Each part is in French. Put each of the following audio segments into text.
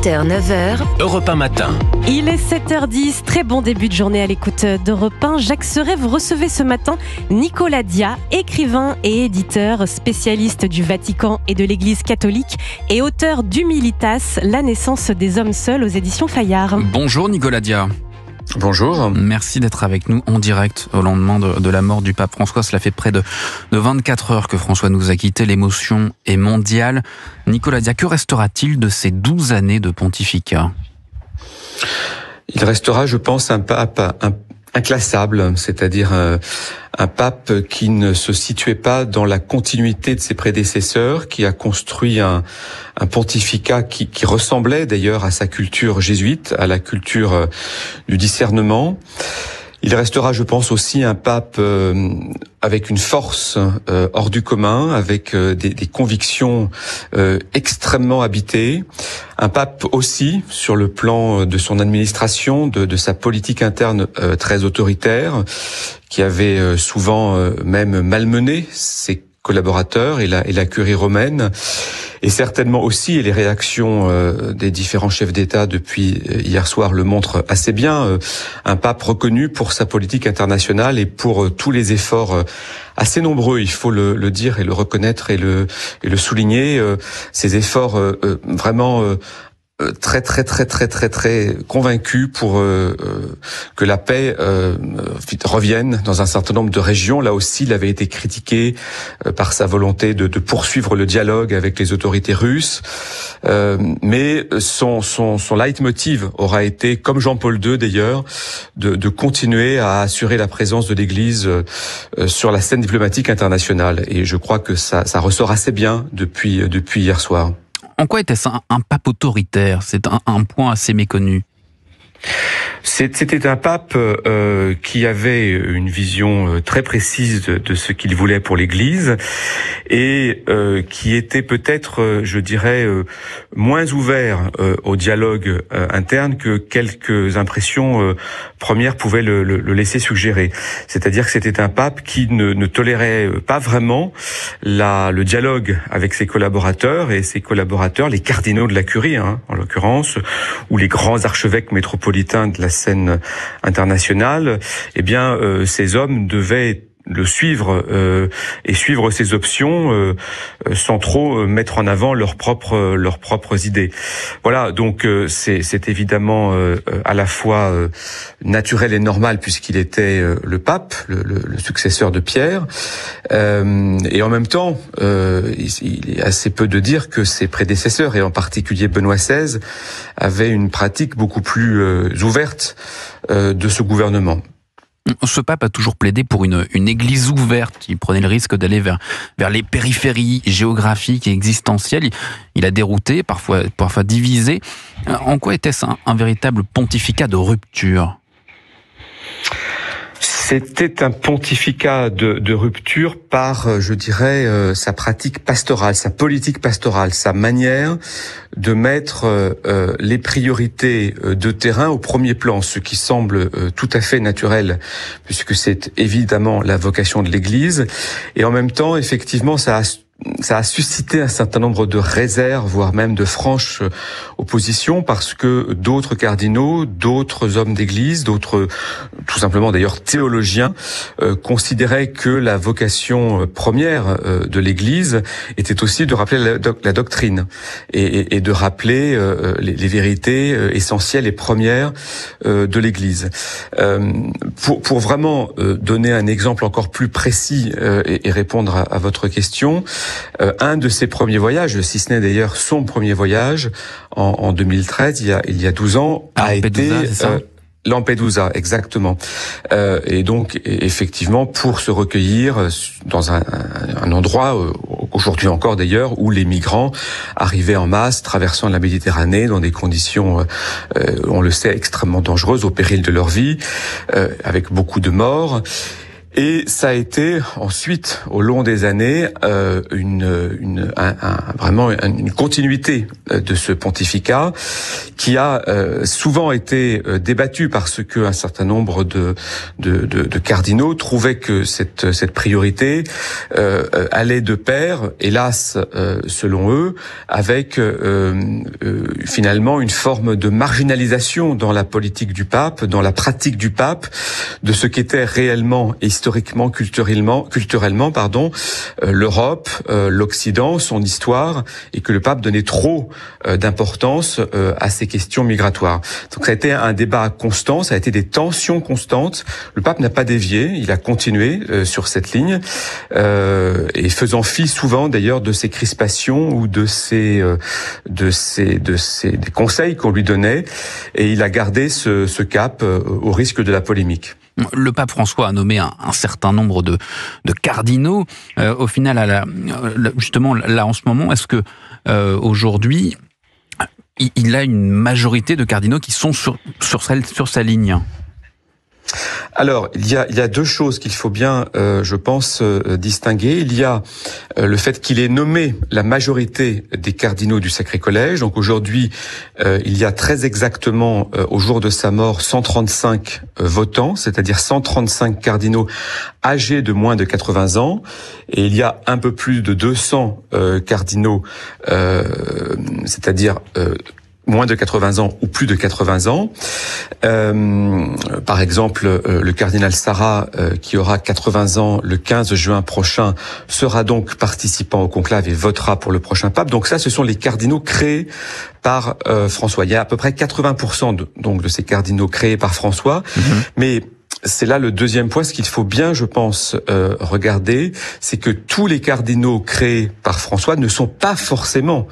7h, 9h. Europe 1 matin. Il est 7h10, très bon début de journée à l'écoute d'Europe 1. Jacques Serret, vous recevez ce matin Nicolas Dia, écrivain et éditeur, spécialiste du Vatican et de l'Église catholique et auteur d'Humilitas, la naissance des hommes seuls aux éditions Fayard. Bonjour Nicolas Dia. Bonjour. Merci d'être avec nous en direct au lendemain de la mort du pape François. Cela fait près de 24 heures que François nous a quittés. L'émotion est mondiale. Nicolas Dia, que restera-t-il de ces 12 années de pontificat ? Il restera, je pense, un pape inclassable, c'est-à-dire un pape qui ne se situait pas dans la continuité de ses prédécesseurs, qui a construit un pontificat qui ressemblait d'ailleurs à sa culture jésuite, à la culture du discernement. Il restera, je pense, aussi un pape avec une force hors du commun, avec des convictions extrêmement habitées. Un pape aussi, sur le plan de son administration, de sa politique interne très autoritaire, qui avait souvent même malmené ses collaborateurs et la curie romaine. Et certainement aussi, et les réactions des différents chefs d'État depuis hier soir le montrent assez bien, un pape reconnu pour sa politique internationale et pour tous les efforts assez nombreux, il faut le dire et le reconnaître et le souligner, ces efforts vraiment très convaincu pour que la paix revienne dans un certain nombre de régions. Là aussi, il avait été critiqué par sa volonté de poursuivre le dialogue avec les autorités russes. Mais son leitmotiv aura été, comme Jean-Paul II d'ailleurs, de continuer à assurer la présence de l'Église sur la scène diplomatique internationale. Et je crois que ça ressort assez bien depuis hier soir. En quoi était-ce un pape autoritaire ? C'est un point assez méconnu. C'était un pape qui avait une vision très précise de ce qu'il voulait pour l'Église et qui était peut-être, je dirais, moins ouvert au dialogue interne que quelques impressions premières pouvaient le laisser suggérer. C'est-à-dire que c'était un pape qui ne tolérait pas vraiment le dialogue avec ses collaborateurs, et ses collaborateurs, les cardinaux de la curie, en l'occurrence, ou les grands archevêques métropolitains de la scène internationale. Eh bien, ces hommes devaient le suivre et suivre ses options sans trop mettre en avant leurs propres idées. Voilà, donc c'est évidemment à la fois naturel et normal puisqu'il était le pape, le successeur de Pierre, et en même temps il est assez peu de dire que ses prédécesseurs, et en particulier Benoît XVI, avaient une pratique beaucoup plus ouverte de ce gouvernement. Ce pape a toujours plaidé pour une église ouverte qui prenait le risque d'aller vers les périphéries géographiques et existentielles. Il a dérouté, parfois divisé. En quoi était-ce un véritable pontificat de rupture ? C'était un pontificat de rupture par, je dirais, sa pratique pastorale, sa politique pastorale, sa manière de mettre les priorités de terrain au premier plan, ce qui semble tout à fait naturel, puisque c'est évidemment la vocation de l'Église. Et en même temps, effectivement, ça a suscité un certain nombre de réserves, voire même de franches oppositions, parce que d'autres cardinaux, d'autres hommes d'église, d'autres, tout simplement d'ailleurs théologiens, considéraient que la vocation première de l'église était aussi de rappeler la doctrine et de rappeler les vérités essentielles et premières de l'église. Pour vraiment donner un exemple encore plus précis et répondre à votre question, un de ses premiers voyages, si ce n'est d'ailleurs son premier voyage, en 2013, il y a 12 ans, a été Lampedusa, exactement. Et donc, effectivement, pour se recueillir dans un endroit, aujourd'hui encore d'ailleurs, où les migrants arrivaient en masse, traversant la Méditerranée dans des conditions, on le sait, extrêmement dangereuses, au péril de leur vie, avec beaucoup de morts. Et ça a été ensuite, au long des années, vraiment une continuité de ce pontificat qui a souvent été débattu parce que un certain nombre de cardinaux trouvaient que cette priorité allait de pair, hélas, selon eux, avec finalement une forme de marginalisation dans la politique du pape, dans la pratique du pape, de ce qu'était réellement, historiquement, culturellement, l'Europe, l'Occident, son histoire, et que le pape donnait trop d'importance à ces questions migratoires. Donc ça a été un débat constant, ça a été des tensions constantes. Le pape n'a pas dévié, il a continué sur cette ligne, et faisant fi souvent d'ailleurs de ces crispations ou des conseils qu'on lui donnait, et il a gardé ce cap au risque de la polémique. Le pape François a nommé un certain nombre de cardinaux. Au final, justement, là en ce moment, est-ce que aujourd'hui, il a une majorité de cardinaux qui sont sur sa ligne ? Alors, il y a deux choses qu'il faut bien, je pense, distinguer. Il y a le fait qu'il ait nommé la majorité des cardinaux du Sacré Collège. Donc aujourd'hui, il y a très exactement, au jour de sa mort, 135 votants, c'est-à-dire 135 cardinaux âgés de moins de 80 ans. Et il y a un peu plus de 200 cardinaux, c'est-à-dire moins de 80 ans ou plus de 80 ans. Par exemple, le cardinal Sarah, qui aura 80 ans le 15 juin prochain, sera donc participant au conclave et votera pour le prochain pape. Donc ça, ce sont les cardinaux créés par François. Il y a à peu près 80% de ces cardinaux créés par François, mais c'est là le deuxième point. Ce qu'il faut bien, je pense, regarder, c'est que tous les cardinaux créés par François ne sont pas forcément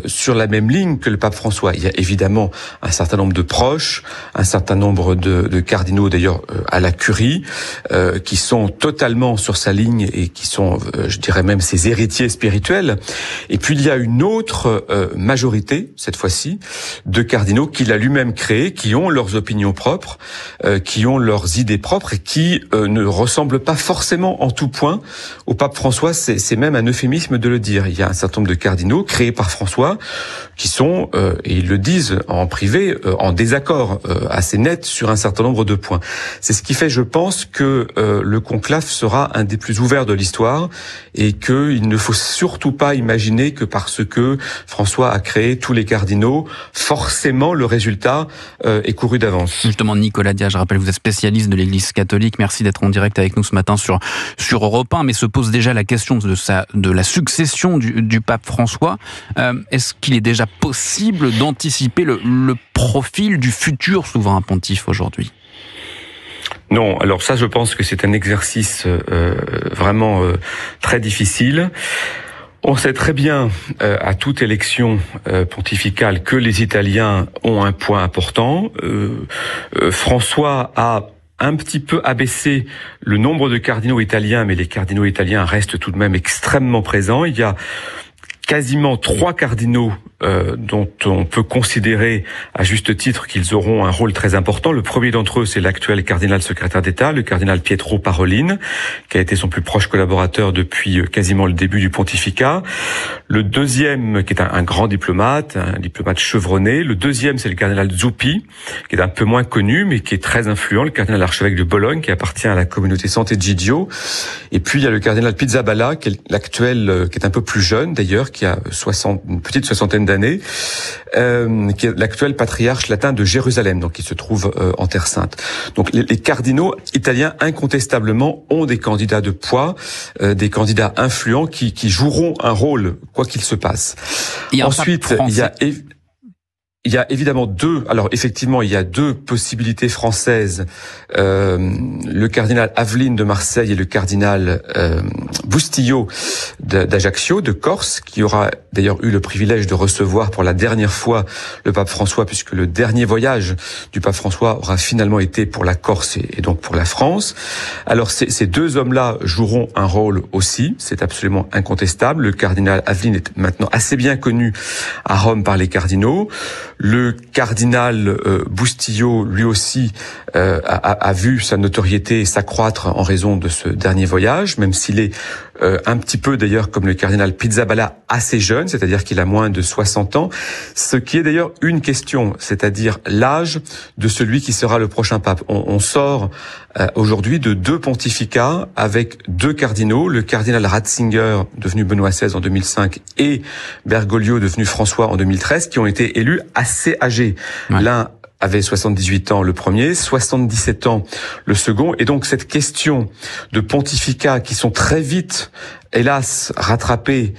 sur la même ligne que le pape François. Il y a évidemment un certain nombre de proches, un certain nombre de cardinaux, d'ailleurs, à la curie, qui sont totalement sur sa ligne et qui sont, je dirais même, ses héritiers spirituels. Et puis, il y a une autre majorité, cette fois-ci, de cardinaux qu'il a lui-même créés, qui ont leurs opinions propres, qui ont leurs idées propres et qui ne ressemblent pas forcément en tout point au pape François. C'est même un euphémisme de le dire. Il y a un certain nombre de cardinaux créés par François qui sont, et ils le disent en privé, en désaccord assez net sur un certain nombre de points. C'est ce qui fait, je pense, que le conclave sera un des plus ouverts de l'histoire et qu'il ne faut surtout pas imaginer que parce que François a créé tous les cardinaux, forcément le résultat est couru d'avance. Justement, Nicolas Diat, je rappelle, vous êtes spécialiste de l'Église catholique. Merci d'être en direct avec nous ce matin sur Europe 1, mais se pose déjà la question de la succession du pape François. Est-ce qu'il est déjà possible d'anticiper le profil du futur souverain pontife aujourd'hui ? Non, alors ça, je pense que c'est un exercice vraiment très difficile. On sait très bien, à toute élection pontificale, que les Italiens ont un point important. François a un petit peu abaissé le nombre de cardinaux italiens, mais les cardinaux italiens restent tout de même extrêmement présents. Il y a quasiment 3 cardinaux dont on peut considérer à juste titre qu'ils auront un rôle très important. Le premier d'entre eux, c'est l'actuel cardinal secrétaire d'État, le cardinal Pietro Parolin, qui a été son plus proche collaborateur depuis quasiment le début du pontificat. Le deuxième, qui est un grand diplomate, un diplomate chevronné. Le deuxième, c'est le cardinal Zuppi, qui est un peu moins connu, mais qui est très influent, le cardinal archevêque de Bologne, qui appartient à la communauté Santé Gidio. Et puis, il y a le cardinal Pizzaballa, qui est l'actuel, qui est un peu plus jeune d'ailleurs, qui a une petite soixantaine d'années, qui est l'actuel patriarche latin de Jérusalem, donc qui se trouve en Terre Sainte. Donc les cardinaux italiens incontestablement ont des candidats de poids, des candidats influents qui joueront un rôle quoi qu'il se passe. Ensuite, il y a évidemment alors effectivement, il y a 2 possibilités françaises. Le cardinal Aveline de Marseille et le cardinal Bustillo d'Ajaccio, de Corse, qui aura d'ailleurs eu le privilège de recevoir pour la dernière fois le pape François, puisque le dernier voyage du pape François aura finalement été pour la Corse et donc pour la France. Alors ces 2 hommes-là joueront un rôle aussi, c'est absolument incontestable. Le cardinal Aveline est maintenant assez bien connu à Rome par les cardinaux. Le cardinal Bustillo, lui aussi, a vu sa notoriété s'accroître en raison de ce dernier voyage, même s'il est un petit peu d'ailleurs comme le cardinal Pizzaballa assez jeune, c'est-à-dire qu'il a moins de 60 ans, ce qui est d'ailleurs une question, c'est-à-dire l'âge de celui qui sera le prochain pape. On sort aujourd'hui de 2 pontificats avec 2 cardinaux, le cardinal Ratzinger, devenu Benoît XVI en 2005, et Bergoglio, devenu François en 2013, qui ont été élus assez âgés. Ouais. L'un avait 78 ans le premier, 77 ans le second, et donc cette question de pontificats qui sont très vite, hélas, rattrapés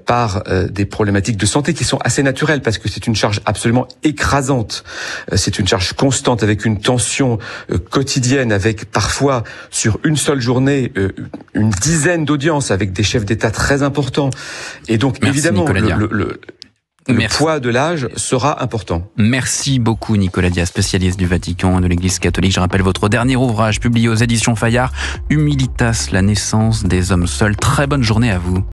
par des problématiques de santé qui sont assez naturelles, parce que c'est une charge absolument écrasante, c'est une charge constante avec une tension quotidienne, avec parfois sur une seule journée une dizaine d'audiences avec des chefs d'État très importants, et donc Merci, évidemment le Merci. poids de l'âge sera important. Merci beaucoup Nicolas Dia, spécialiste du Vatican et de l'Église catholique. Je rappelle votre dernier ouvrage publié aux éditions Fayard, Humilitas, la naissance des hommes seuls. Très bonne journée à vous.